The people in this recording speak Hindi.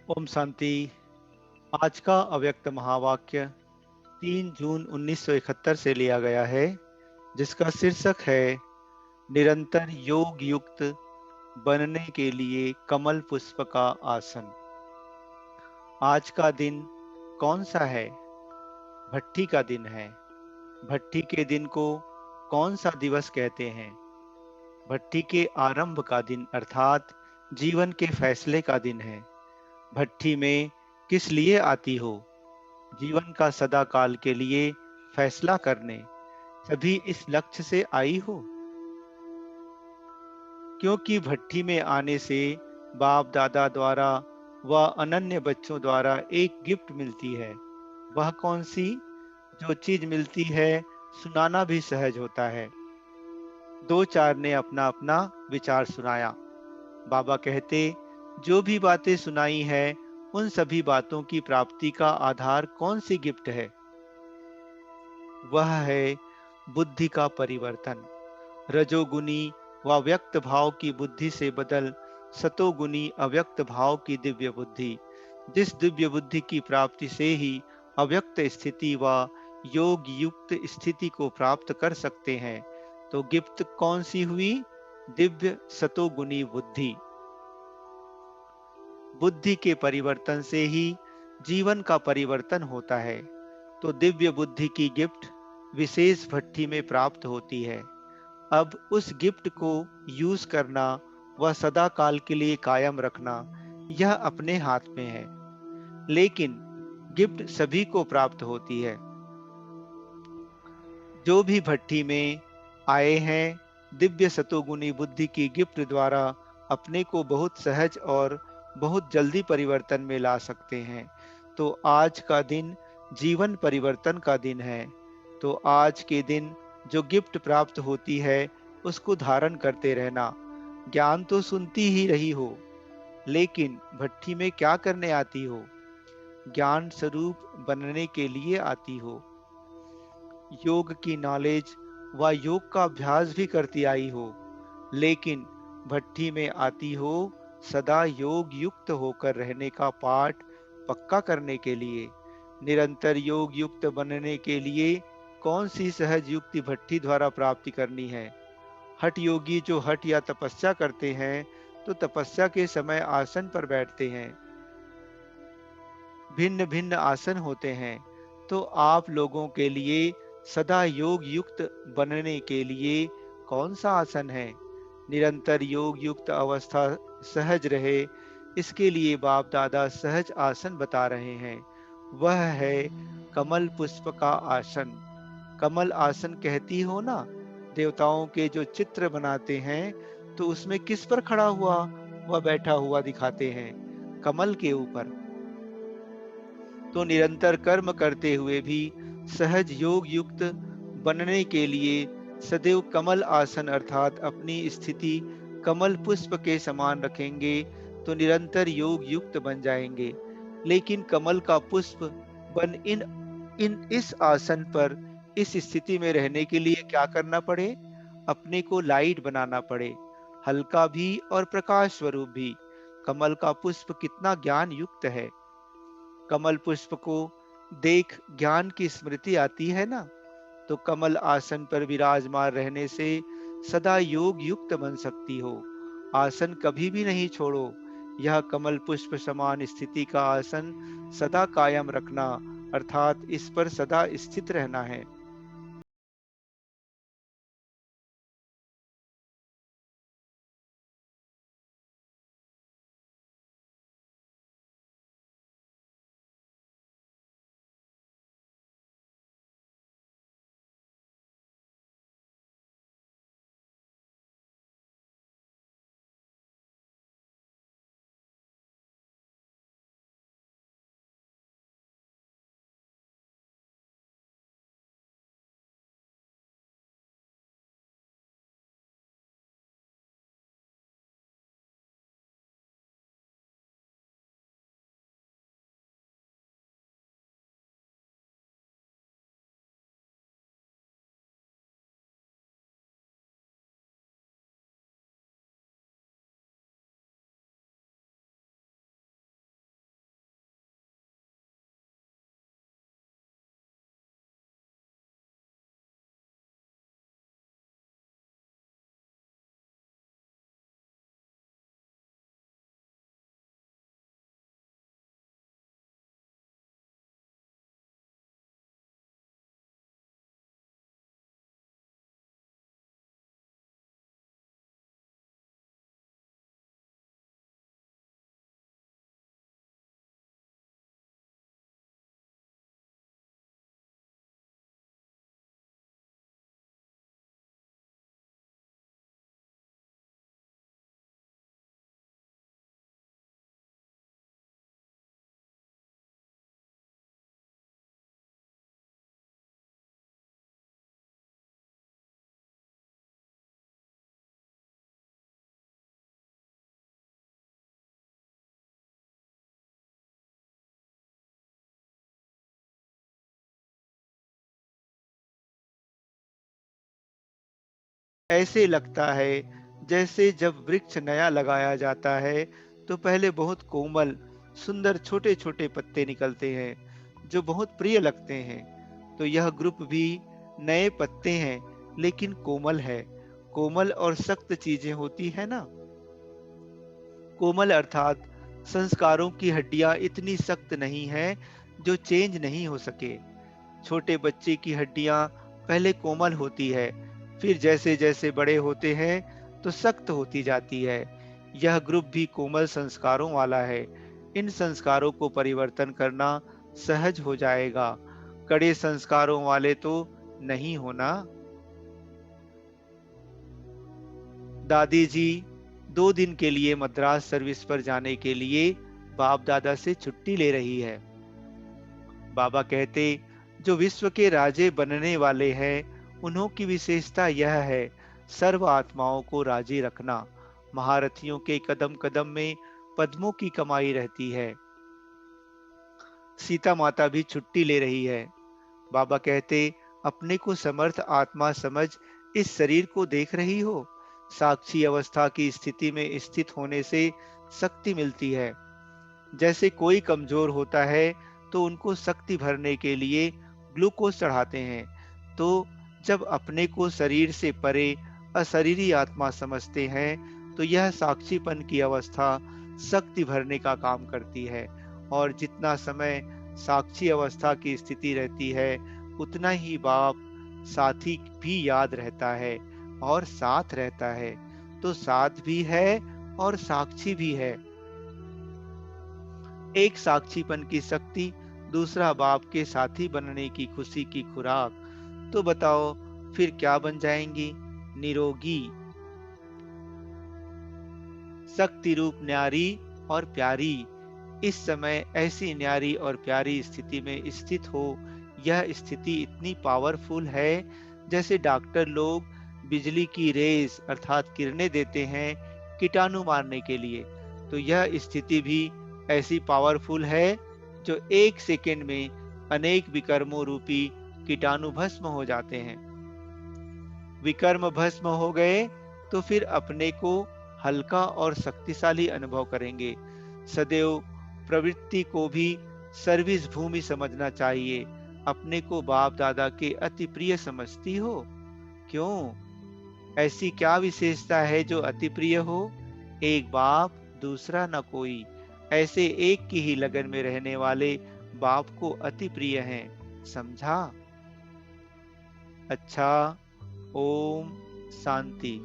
ओम शांति। आज का अव्यक्त महावाक्य 3 जून 1971 से लिया गया है, जिसका शीर्षक है निरंतर योग युक्त बनने के लिए कमल पुष्प का आसन। आज का दिन कौन सा है? भट्ठी का दिन है। भट्ठी के दिन को कौन सा दिवस कहते हैं? भट्ठी के आरंभ का दिन अर्थात जीवन के फैसले का दिन है। भट्ठी में किस लिए आती हो? जीवन का सदा काल के लिए फैसला करने। सभी इस लक्ष्य से आई हो, क्योंकि भट्ठी में आने से बाप दादा द्वारा व अनन्य बच्चों द्वारा एक गिफ्ट मिलती है। वह कौन सी? जो चीज मिलती है सुनाना भी सहज होता है। दो चार ने अपना अपना विचार सुनाया। बाबा कहते, जो भी बातें सुनाई है उन सभी बातों की प्राप्ति का आधार कौन सी गिफ्ट है? वह है बुद्धि का परिवर्तन। रजोगुनी व व्यक्त भाव की बुद्धि से बदल सतोगुनी अव्यक्त भाव की दिव्य बुद्धि। जिस दिव्य बुद्धि की प्राप्ति से ही अव्यक्त स्थिति व योग युक्त स्थिति को प्राप्त कर सकते हैं, तो गिफ्ट कौन सी हुई? दिव्य सतोगुनी बुद्धि। बुद्धि के परिवर्तन से ही जीवन का परिवर्तन होता है, तो दिव्य बुद्धि की गिफ्ट विशेष भट्ठी में प्राप्त होती है। अब उस गिफ्ट को यूज करना व सदा काल के लिए कायम रखना, यह अपने हाथ में है। लेकिन गिफ्ट सभी को प्राप्त होती है। जो भी भट्ठी में आए हैं, दिव्य सतोगुनी बुद्धि की गिफ्ट द्वारा अपने को बहुत सहज और बहुत जल्दी परिवर्तन में ला सकते हैं। तो आज का दिन जीवन परिवर्तन का दिन है। तो आज के दिन जो गिफ्ट प्राप्त होती है उसको धारण करते रहना। ज्ञान तो सुनती ही रही हो, लेकिन भट्ठी में क्या करने आती हो? ज्ञान स्वरूप बनने के लिए आती हो। योग की नॉलेज व योग का अभ्यास भी करती आई हो, लेकिन भट्ठी में आती हो सदा योग युक्त होकर रहने का पाठ पक्का करने के लिए। निरंतर योग युक्त बनने के लिए कौन सी सहज युक्ति भट्ठी द्वारा प्राप्ति करनी है? हठ योगी जो हठ या तपस्या करते हैं, तो तपस्या के समय आसन पर बैठते हैं। भिन्न भिन्न आसन होते हैं। तो आप लोगों के लिए सदा योग युक्त बनने के लिए कौन सा आसन है? निरंतर योग युक्त अवस्था सहज रहे, इसके लिए बाप दादा सहज आसन बता रहे हैं। वह है कमल पुष्प का आसन। कमल आसन कहती हो ना? देवताओं के जो चित्र बनाते हैं, तो उसमें किस पर खड़ा हुआ वह बैठा हुआ दिखाते हैं? कमल के ऊपर। तो निरंतर कर्म करते हुए भी सहज योग युक्त बनने के लिए सदैव कमल आसन अर्थात अपनी स्थिति कमल पुष्प के समान रखेंगे, तो निरंतर योग युक्त बन जाएंगे। लेकिन कमल का पुष्प बन इन इन इस आसन पर इस स्थिति में रहने के लिए क्या करना पड़े? अपने को लाइट बनाना पड़े, हल्का भी और प्रकाश स्वरूप भी। कमल का पुष्प कितना ज्ञान युक्त है। कमल पुष्प को देख ज्ञान की स्मृति आती है ना? तो कमल आसन पर विराजमान रहने से सदा योग युक्त बन सकती हो। आसन कभी भी नहीं छोड़ो। यह कमल पुष्प समान स्थिति का आसन सदा कायम रखना अर्थात इस पर सदा स्थित रहना है। ऐसे लगता है जैसे जब वृक्ष नया लगाया जाता है तो पहले बहुत कोमल, सुंदर छोटे-छोटे पत्ते निकलते हैं, जो बहुत प्रिय लगते हैं। तो यह ग्रुप भी नए पत्ते हैं, लेकिन कोमल है। कोमल और सख्त चीजें होती है ना। कोमल अर्थात संस्कारों की हड्डियां इतनी सख्त नहीं है जो चेंज नहीं हो सके। छोटे बच्चे की हड्डियां पहले कोमल होती है, फिर जैसे जैसे बड़े होते हैं तो सख्त होती जाती है। यह ग्रुप भी कोमल संस्कारों वाला है। इन संस्कारों को परिवर्तन करना सहज हो जाएगा। कड़े संस्कारों वाले तो नहीं होना। दादी जी 2 दिन के लिए मद्रास सर्विस पर जाने के लिए बाप दादा से छुट्टी ले रही है। बाबा कहते, जो विश्व के राजे बनने वाले हैं, उन्हों की विशेषता यह है, सर्व आत्माओं को राजी रखना। महारथियों के कदम कदम में पद्मों की कमाई रहती है। सीता माता भी छुट्टी ले रही है। बाबा कहते, अपने को समर्थ आत्मा समझ इस शरीर को देख रही हो। साक्षी अवस्था की स्थिति में स्थित होने से शक्ति मिलती है। जैसे कोई कमजोर होता है तो उनको शक्ति भरने के लिए ग्लूकोज चढ़ाते हैं। तो जब अपने को शरीर से परे अशरीरी आत्मा समझते हैं तो यह साक्षीपन की अवस्था शक्ति भरने का काम करती है। और जितना समय साक्षी अवस्था की स्थिति रहती है उतना ही बाप साथी भी याद रहता है और साथ रहता है। तो साथ भी है और साक्षी भी है। एक साक्षीपन की शक्ति, दूसरा बाप के साथी बनने की खुशी की खुराक। तो बताओ फिर क्या बन जाएंगी? निरोगी, शक्ति रूप न्यारी और प्यारी। इस समय ऐसी न्यारी और प्यारी स्थिति में स्थित हो। यह स्थिति इतनी पावरफुल है जैसे डॉक्टर लोग बिजली की रेस अर्थात किरणें देते हैं कीटाणु मारने के लिए। तो यह स्थिति भी ऐसी पावरफुल है जो 1 सेकेंड में अनेक विकर्मों रूपी कीटाणु भस्म हो जाते हैं। विकर्म भस्म हो गए तो फिर अपने को हल्का और शक्तिशाली अनुभव करेंगे। सदैव प्रवृत्ति को भी सर्विस भूमि समझना चाहिए। अपने को बाप दादा के अति प्रिय समझती हो? क्यों? ऐसी क्या विशेषता है जो अति प्रिय हो? एक बाप, दूसरा न कोई। ऐसे एक की ही लगन में रहने वाले बाप को अति प्रिय हैं। समझा? अच्छा, ओम शांति।